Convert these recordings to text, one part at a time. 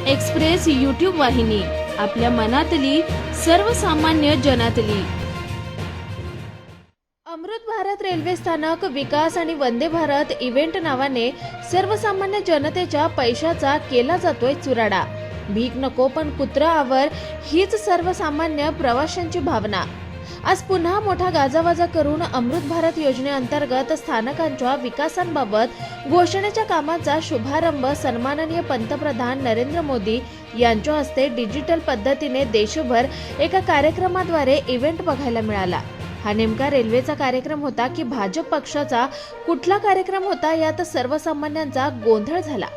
Express YouTube वाहिनी, आपल्या मनातली सर्वसामान्य जनातली। अमृत भारत रेल्वे स्थानक विकास आणि वंदे भारत इव्हेंट नावाने सर्वसामान्य जनतेच्या पैशाचा केला जातोय चुराडा। भीक नको पण कुत्रा आवर, हीच सर्वसामान्य प्रवाशांची भावना। आज पुन्हा मोठा गाजावाजा करून अमृत भारत योजनेअंतर्गत स्थानकांच्या विकासांबाबत घोषणेच्या कामाचा शुभारंभ सन्माननीय पंतप्रधान नरेंद्र मोदी यांच्या हस्ते डिजिटल पद्धतीने देशभर एका कार्यक्रमाद्वारे इव्हेंट बघायला मिळाला। हा नेमका रेल्वेचा कार्यक्रम होता की भाजप पक्षाचा कुठला कार्यक्रम होता, यात सर्वसामान्यांचा गोंधळ झाला।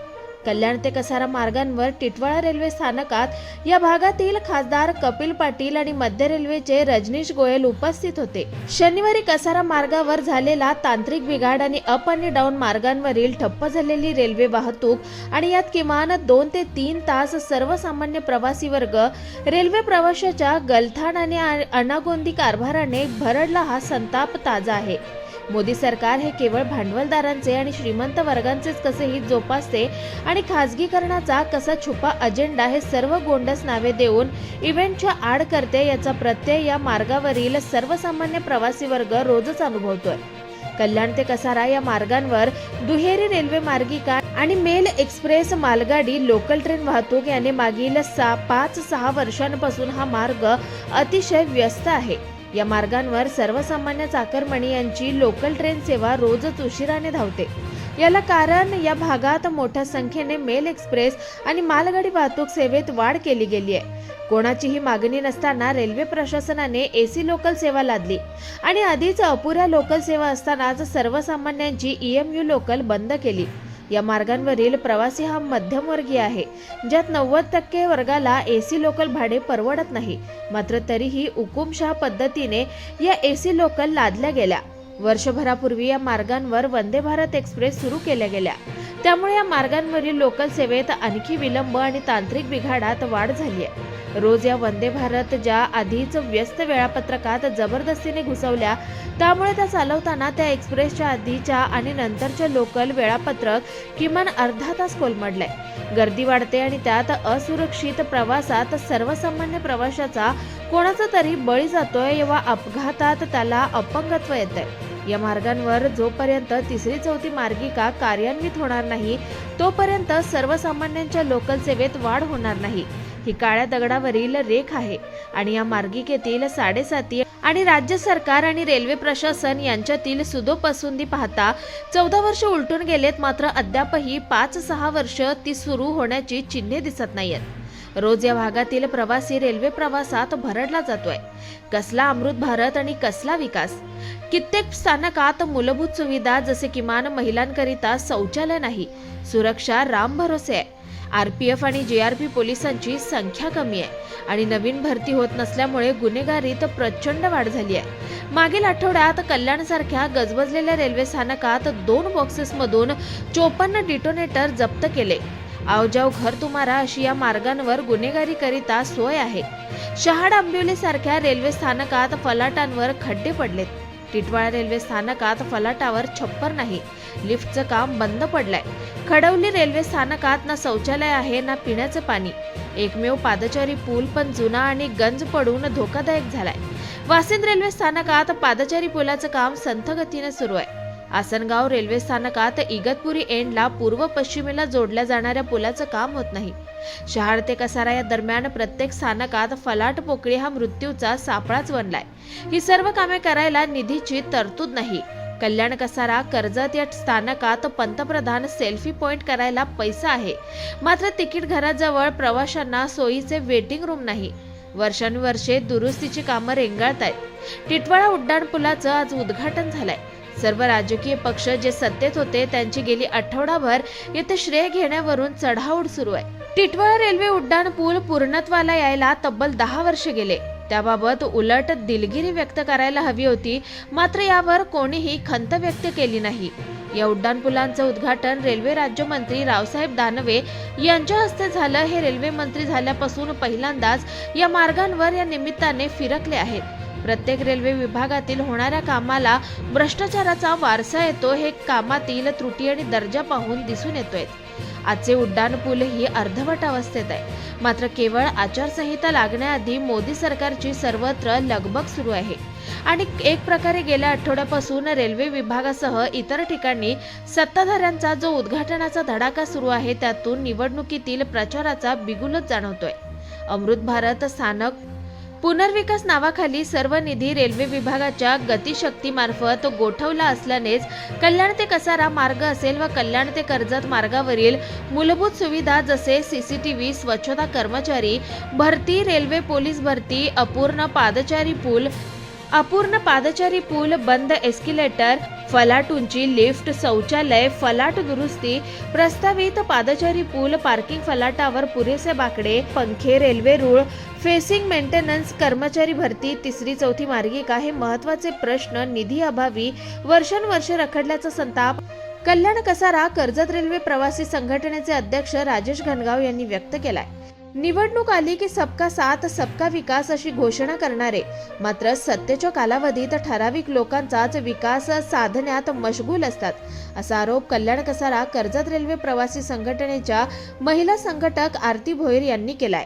कल्याण ते कसारा मार्गांवर टिटवाळा रेल्वे स्थानकात या भागातील खासदार कपिल पाटील आणि मध्य रेल्वेचे रजनीश गोयल उपस्थित होते। शनिवारी कसारा मार्गावर झालेला तांत्रिक बिघाड आणि अप आणि डाऊन मार्गांवरील ठप्प झालेली रेल्वे वाहतूक आणि यात किमान 2 ते 3 तास सर्वसामान्य प्रवासी वर्ग रेल्वे प्रवाशाच्या गलथान आणि अनागोंदी कारभाराने भरडला हा संताप ताजा आहे। मोदी सरकार हे केवळ भांडवलदारांचे आणि श्रीमंत वर्गांचेच कसे हित जोपासते आणि खासगीकरणाचा कसा छुपा अजेंडा हे सर्व गोंडस नावे देऊन इव्हेंटच्या आड करते, याचा प्रत्यय या मार्गावरील सर्वसामान्य प्रवासी वर्ग रोजच अनुभवतोय। कल्याण ते कसारा या मार्गांवर दुहेरी रेल्वे मार्गिका आणि मेल एक्सप्रेस मालगाडी लोकल ट्रेन वाहतूक याने मागील 5-6 वर्षांपासून हा मार्ग अतिशय व्यस्त आहे। या मार्गांवर सर्वसामान्य चाकरमानी यांची लोकल ट्रेन सेवा रोजच उशिराने धावते। याला कारण या भागात मोठ्या संख्येने मेल एक्सप्रेस आणि मालगाडी वाहतूक सेवेत वाढ केली गेली आहे। कोणाचीही मागणी नसताना रेल्वे प्रशासनाने एसी लोकल सेवा लादली आणि आधीच अपुऱ्या लोकल सेवा असतानाच सर्वसामान्यांची EMU लोकल बंद केली। या मार्गांवरील प्रवासी हा मध्यमवर्गीय आहे, ज्यात 90% वर्गाला एसी लोकल भाडे परवडत नाही। मात्र तरीही हुकुमशाह पद्धतीने या एसी लोकल लादल्या गेल्या। वर्षभरापूर्वी या मार्गांवर वंदे भारत एक्सप्रेस सुरू केल्या गेल्या, त्यामुळे या मार्गांवरील लोकल सेवेत आणखी विलंब आणि तांत्रिक बिघाडात वाढ झाली आहे। रोज या वंदे भारत ज्या आधीच व्यस्त वेळापत्रकात जबरदस्तीने घुसवल्या, त्यामुळे त्या चालवताना त्या एक्सप्रेसच्या आधीच्या आणि नंतरच्या लोकल वेळापत्रक किमान अर्धा तास कोलमडलंय। गर्दी वाढते आणि त्यात असुरक्षित प्रवासात सर्वसामान्य प्रवाशाचा कोणाचा तरी बळी जातोय वा अपघातात त्याला अपंगत्व येतंय। या मार्गांवर जोपर्यंत 3री-4थी मार्गिका कार्यान्वित होणार नाही, तोपर्यंत सर्वसामान्यांच्या लोकल सेवेत वाढ होणार नाही। ही काळ्या दगडावरील रेख आहे आणि या मार्गिकेतील 7.5 आणि राज्य सरकार आणि रेल्वे प्रशासन यांच्यातील सुदोपसुंदी पाहता 14 वर्ष उलटून गेलेत, मात्र अद्यापही 5-6 वर्ष ती सुरू होण्याची चिन्हे दिसत नाहीयेत। रोज या भागातील प्रवासी रेल्वे प्रवासात भरडला जातोय। कसला अमृत भारत आणि कसला विकास। कित्येक स्थानकात मूलभूत सुविधा जसे किमान महिलांकरिता शौचालय नाही, सुरक्षा राम भरोसे आहे। RPF आणि JRP पोलिसांची संख्या कमी आहे आणि नवीन भरती होत नसल्यामुळे गुन्हेगारीत प्रचंड वाढ झाली आहे। मागील आठवड्यात कल्याण सारख्या गजबजलेल्या रेल्वे स्थानकात 2 बॉक्सेसमधून 54 डिटोनेटर जप्त केले। आवजाव घर तुम्हारा अशी या मार्गांवर गुन्हेगारीकरिता सोय आहे। शहाड आंबिवली सारख्या रेल्वे स्थानकात फलाटांवर खड्डे पडलेत। टिटवाळा रेल्वे स्थानकात फलाटावर छप्पर नाही, लिफ्टचं काम बंद पडलंय। खडवली रेल्वे स्थानकात ना शौचालय आहे ना पिण्याचं पाणी। एकमेव पादचारी पूल पण जुना आणि गंज पडून धोकादायक झालाय। वासिंद रेल्वे स्थानकात पादचारी पुलाचं काम संथ गतीने सुरू आहे। आसनगाव रेल्वे स्थानकात इगतपुरी एंडला पूर्व पश्चिमेला जोडल्या जाणाऱ्या पुलाचं काम होत नाही। शहाड ते कसारा या दरम्यान प्रत्येक स्थानकात फलाट पोकळी हा मृत्यूचा सापळाच बनलाय। ही सर्व कामे करायला निधीची तरतूद नाही। कल्याण कसारा कर्जत या स्थानकात पंतप्रधान सेल्फी पॉइंट करायला पैसा आहे, मात्र तिकीट घराजवळ प्रवाशांना सोयीचे वेटिंग रूम नाही। वर्षानुवर्षे दुरुस्तीची कामं रेंगाळतायत। टिटवाळा उड्डाणपुलाचं आज उद्घाटन झालंय। सर्व राजकीय पक्ष जे सत्तेत होते त्यांची गेली आठवडाभर येथे श्रेय घेण्यावरून चढाओढ सुरू आहे। टिटवाळा रेल्वे उड्डाण पूल पूर्णत्वाला यायला तब्बल 10 वर्ष गेले। त्याबाबत उलट दिलगिरी व्यक्त करायला हवी होती, मात्र यावर कोणीही खंत व्यक्त केली नाही। या उड्डाणपुलांचं उद्घाटन रेल्वे राज्यमंत्री रावसाहेब दानवे यांच्या हस्ते झालं। हे रेल्वे मंत्री झाल्यापासून पहिल्यांदाच या मार्गांवर या निमित्ताने फिरकले आहेत। प्रत्येक रेल्वे विभागातील होणाऱ्या कामाला भ्रष्टाचाराचा वारसा येतो, हे कामातील त्रुटी आणि दर्जा पाहून दिसून येतोय। आजचे उड्डाणपूलही अर्धवट अवस्थेत आहे. मात्र केवळ आचारसंहिता लागण्याआधी मोदी सरकारची सर्वत्र लगबग सुरू आहे आणि एक प्रकारे गेल्या आठवड्यापासून रेल्वे विभागासह इतर ठिकाणी सत्ताधाऱ्यांचा जो उद्घाटनाचा धडाका सुरू आहे त्यातून निवडणुकीतील प्रचाराचा बिगुलच जाणवतोय. अमृत भारत स्थानक पुनर्विकास नावाखाली सर्व निधी रेल्वे विभागाच्या गतिशक्तीमार्फत गोठवला असल्यानेच कल्याण ते कसारा मार्ग असेल व कल्याण ते कर्जत मार्गावरील मूलभूत सुविधा जसे सीसीटीव्ही, स्वच्छता कर्मचारी भरती, रेल्वे पोलीस भरती, अपूर्ण पादचारी पूल, बंद एस्किलेटर, फलाट उंची, लिफ्ट, शौचालय, फलाट दुरुस्ती, प्रस्तावित पादचारी पूल, पार्किंग फलाटावर पुरेसे बाकडे, पंखे, रेल्वे रूळ, फेसिंग मेंटेनन्स, कर्मचारी भरती, तिसरी चौथी मार्गिका हे महत्त्वाचे प्रश्न निधी अभावी वर्षानुवर्षे रखडल्याचा संताप कल्याण कसारा कर्जत रेल्वे प्रवासी संघटनेचे अध्यक्ष राजेश घनगाव यांनी व्यक्त केलाय. निवडणूक आली की सबका साथ सबका विकास अशी घोषणा करणारे मात्र सत्तेच्या कालावधीत ठराविक लोकांचाच विकास साधण्यात मशगूल असतात, असा आरोप कल्याण कसारा कर्जत रेल्वे प्रवासी संघटनेच्या महिला संघटक आरती भोईर यांनी केलाय.